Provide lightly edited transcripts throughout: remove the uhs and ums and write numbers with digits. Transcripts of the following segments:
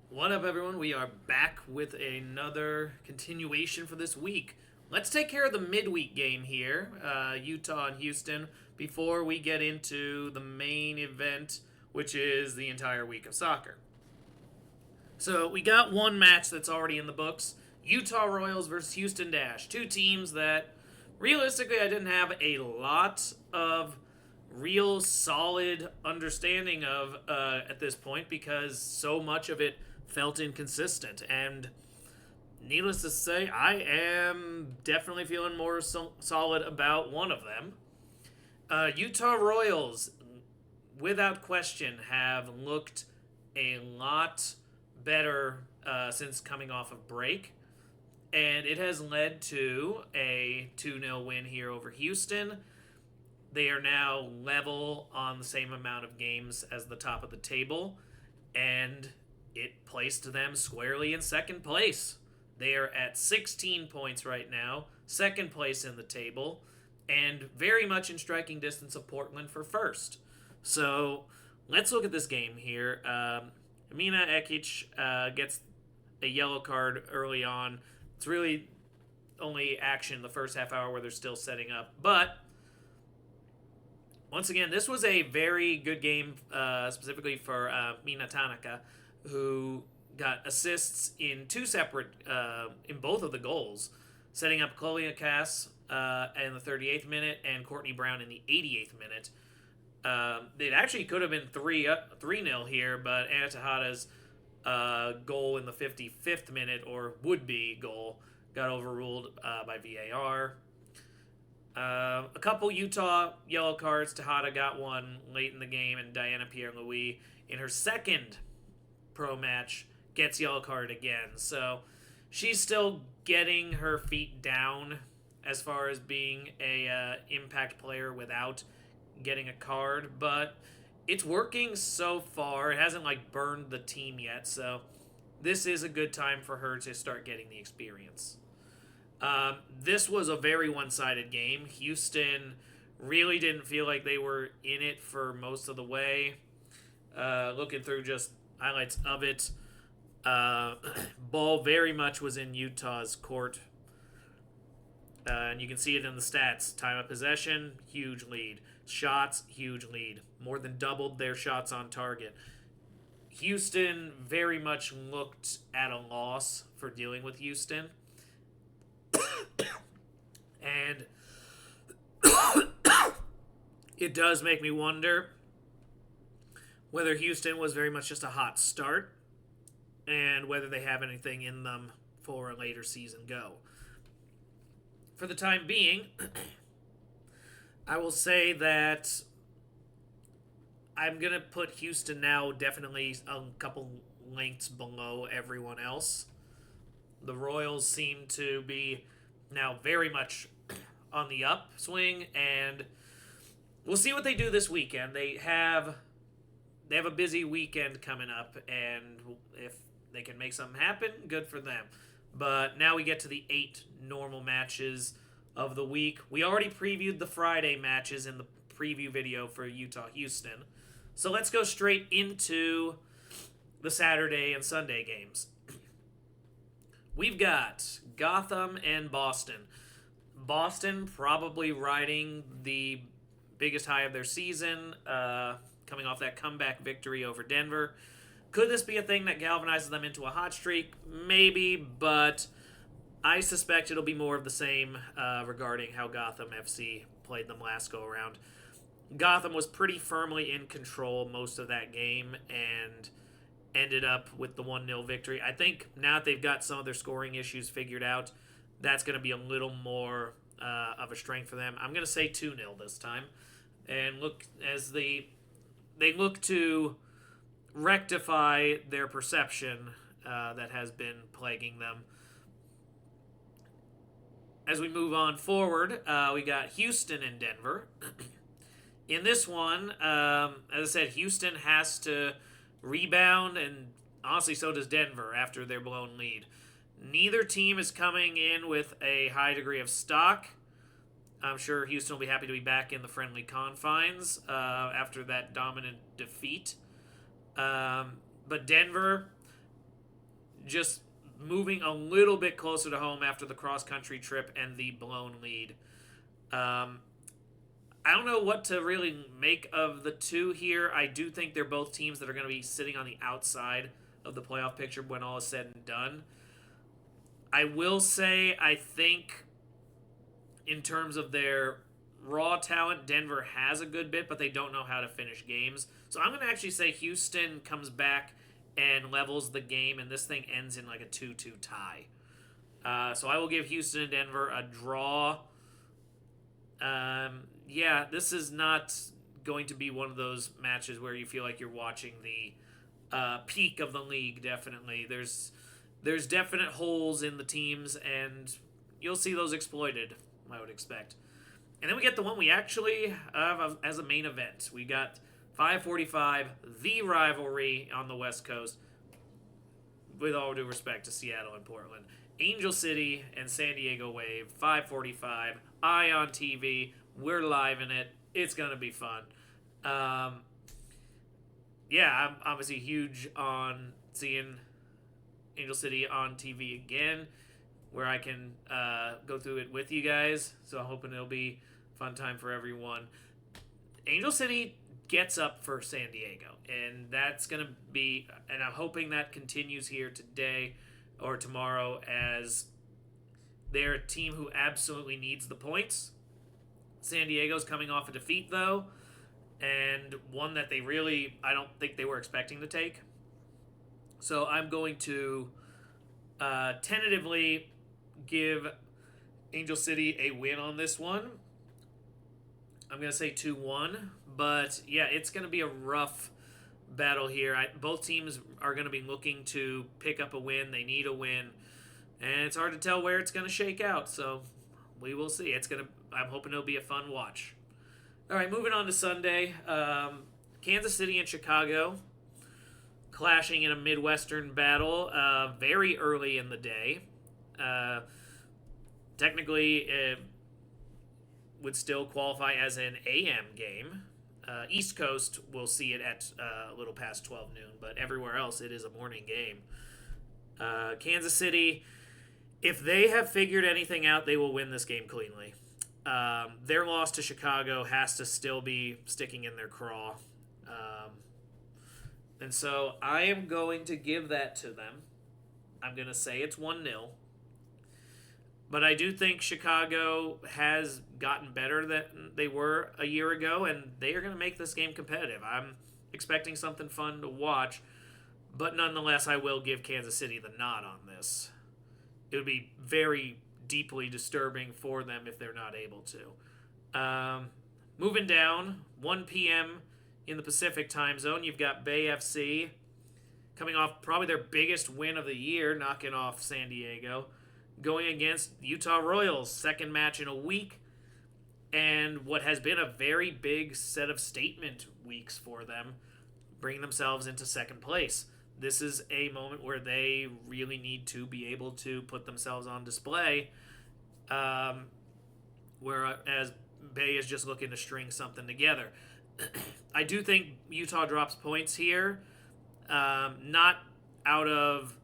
What up, everyone? We are back with another continuation for this week. Let's take care of the midweek game here, Utah and Houston, before we get into the main event, which is the entire week of soccer. So we got one match that's already in the books: Utah Royals versus Houston Dash. Two teams that, realistically, I didn't have a lot of real solid understanding of at this point because so much of it felt inconsistent. And needless to say, I am definitely feeling more solid about one of them. Utah Royals, without question, have looked a lot better since coming off of break. And it has led to a 2-0 win here over Houston. They are now level on the same amount of games as the top of the table, and it placed them squarely in second place. They are at 16 points right now, second place in the table, and very much in striking distance of Portland for first. So let's look at this game here. Mina Ekic gets a yellow card early on. It's really only action the first half hour where they're still setting up, but once again, this was a very good game, specifically for Mina Tanaka, who got assists in two separate, in both of the goals, setting up Chloe Cass in the 38th minute and Courtney Brown in the 88th minute. It actually could have been 3-0 here, but Anna Tejada's goal in the 55th minute, or would-be goal, got overruled by VAR. A couple Utah yellow cards. Tejada got one late in the game, and Diana Pierre-Louis, in her second pro match, gets yellow card again. So she's still getting her feet down as far as being a impact player without getting a card, but it's working so far. It hasn't burned the team yet, so this is a good time for her to start getting the experience. This was a very one-sided game. Houston really didn't feel like they were in it for most of the way. Looking through just highlights of it, ball very much was in Utah's court. And you can see it in the stats. Time of possession, huge lead. Shots, huge lead. More than doubled their shots on target. Houston very much looked at a loss for dealing with Houston. And it does make me wonder whether Houston was very much just a hot start and whether they have anything in them for a later season go. For the time being, I will say that I'm going to put Houston now definitely a couple lengths below everyone else. The Royals seem to be now very much on the upswing, and we'll see what they do this weekend. They have a busy weekend coming up, and if they can make something happen, good for them. But now we get to the 8 normal matches of the week. We already previewed the Friday matches in the preview video for Utah-Houston. So let's go straight into the Saturday and Sunday games. We've got Gotham and Boston. Boston probably riding the biggest high of their season, coming off that comeback victory over Denver. Could this be a thing that galvanizes them into a hot streak? Maybe, but I suspect it'll be more of the same regarding how Gotham FC played them last go-around. Gotham was pretty firmly in control most of that game and ended up with the 1-0 victory. I think now that they've got some of their scoring issues figured out, that's going to be a little more of a strength for them. I'm going to say 2-0 this time. And look, as they look to rectify their perception that has been plaguing them. As we move on forward, we got Houston and Denver. In this one, as I said, Houston has to rebound, and honestly, so does Denver after their blown lead. Neither team is coming in with a high degree of stock. I'm sure Houston will be happy to be back in the friendly confines after that dominant defeat. But Denver, just moving a little bit closer to home after the cross-country trip and the blown lead. I don't know what to really make of the two here. I do think they're both teams that are going to be sitting on the outside of the playoff picture when all is said and done. I will say, I think in terms of their raw talent, Denver has a good bit, but they don't know how to finish games. So I'm going to actually say Houston comes back and levels the game, and this thing ends in like a 2-2 tie. So I will give Houston and Denver a draw. Yeah, this is not going to be one of those matches where you feel like you're watching the peak of the league, definitely. There's definite holes in the teams, and you'll see those exploited, I would expect. And then we get the one we actually have as a main event. We got 5:45, the rivalry on the West Coast, with all due respect to Seattle and Portland. Angel City and San Diego Wave, 5:45, Ion TV. We're live in it. It's going to be fun. Yeah, I'm obviously huge on seeing Angel City on TV again, where I can go through it with you guys. So I'm hoping it'll be a fun time for everyone. Angel City gets up for San Diego, and that's going to be, and I'm hoping that continues here today or tomorrow, as they're a team who absolutely needs the points. San Diego's coming off a defeat, though, and one that they really, I don't think they were expecting to take. So I'm going to tentatively give Angel City a win on this one. I'm going to say 2-1, but yeah, it's going to be a rough battle here. Both teams are going to be looking to pick up a win. They need a win, and it's hard to tell where it's going to shake out, so we will see. I'm hoping it'll be a fun watch. All right, moving on to Sunday. Kansas City and Chicago clashing in a Midwestern battle very early in the day. Technically, it would still qualify as an AM game. East Coast will see it at a little past 12 noon, but everywhere else it is a morning game. Kansas City, if they have figured anything out, they will win this game cleanly. Their loss to Chicago has to still be sticking in their craw. And so I am going to give that to them. I'm going to say it's 1-0. But I do think Chicago has gotten better than they were a year ago, and they are going to make this game competitive. I'm expecting something fun to watch, but nonetheless, I will give Kansas City the nod on this. It would be very deeply disturbing for them if they're not able to. Moving down, 1 p.m. in the Pacific time zone, you've got Bay FC coming off probably their biggest win of the year, knocking off San Diego, going against Utah Royals, second match in a week, and what has been a very big set of statement weeks for them, bringing themselves into second place. This is a moment where they really need to be able to put themselves on display, whereas Bay is just looking to string something together. I do think Utah drops points here, not out of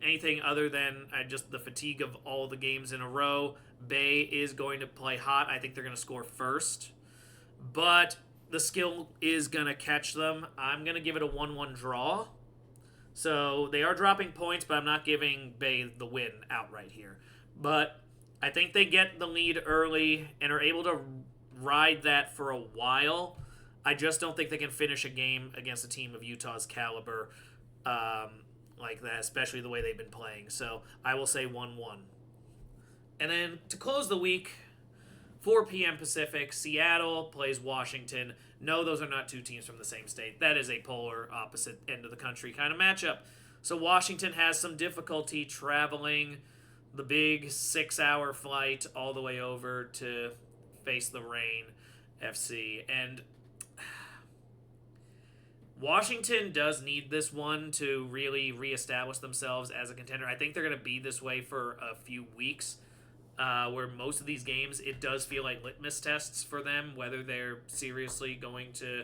anything other than just the fatigue of all the games in a row. Bay is going to play hot. I think they're going to score first, but the skill is going to catch them. I'm going to give it a 1-1 draw. So they are dropping points, but I'm not giving Bay the win outright here. But I think they get the lead early and are able to ride that for a while. I just don't think they can finish a game against a team of Utah's caliber like that, especially the way they've been playing. So I will say 1-1. And then to close the week, 4 p.m. Pacific, Seattle plays Washington. No, those are not two teams from the same state. That is a polar opposite end of the country kind of matchup. So Washington has some difficulty traveling the big 6-hour flight all the way over to face the Reign FC. And Washington does need this one to really reestablish themselves as a contender. I think they're going to be this way for a few weeks, where most of these games, it does feel like litmus tests for them, whether they're seriously going to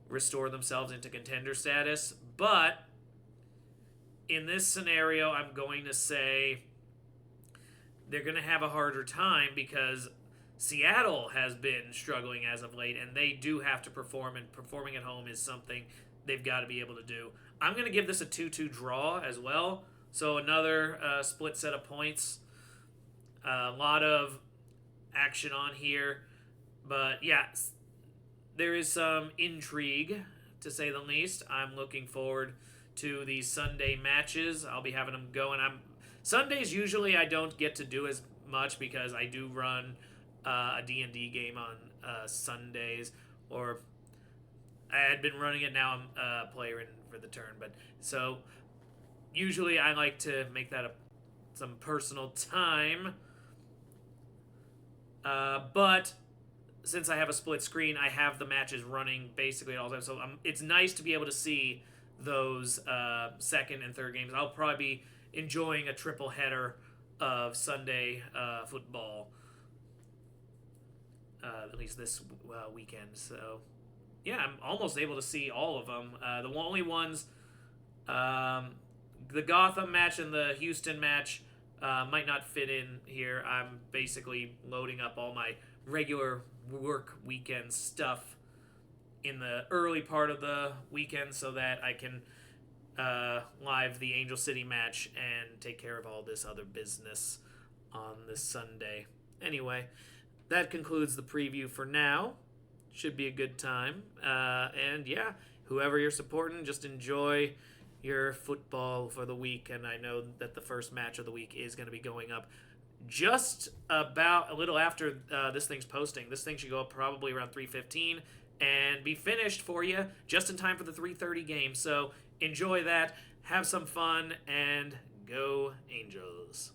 restore themselves into contender status. But in this scenario, I'm going to say they're going to have a harder time because Seattle has been struggling as of late, and they do have to perform, and performing at home is something they've got to be able to do. I'm going to give this a 2-2 draw as well, so another split set of points. A lot of action on here, but yeah, there is some intrigue, to say the least. I'm looking forward to these Sunday matches. I'll be having them going. Sundays usually I don't get to do as much because I do run a D&D game on Sundays, or I had been running it. Now I'm a player in for the turn, but so usually I like to make that some personal time. But since I have a split screen, I have the matches running basically at all times. So it's nice to be able to see those second and third games. I'll probably be enjoying a triple header of Sunday football, at least this weekend. So, yeah, I'm almost able to see all of them. The only ones, the Gotham match and the Houston match might not fit in here. I'm basically loading up all my regular work weekend stuff in the early part of the weekend so that I can live the Angel City match and take care of all this other business on this Sunday. Anyway, that concludes the preview for now. Should be a good time. And yeah, whoever you're supporting, just enjoy your football for the week. And I know that the first match of the week is going to be going up just about a little after this thing's posting. This thing should go up probably around 3:15 and be finished for you just in time for the 3:30 game. So enjoy that, have some fun, and go Angels.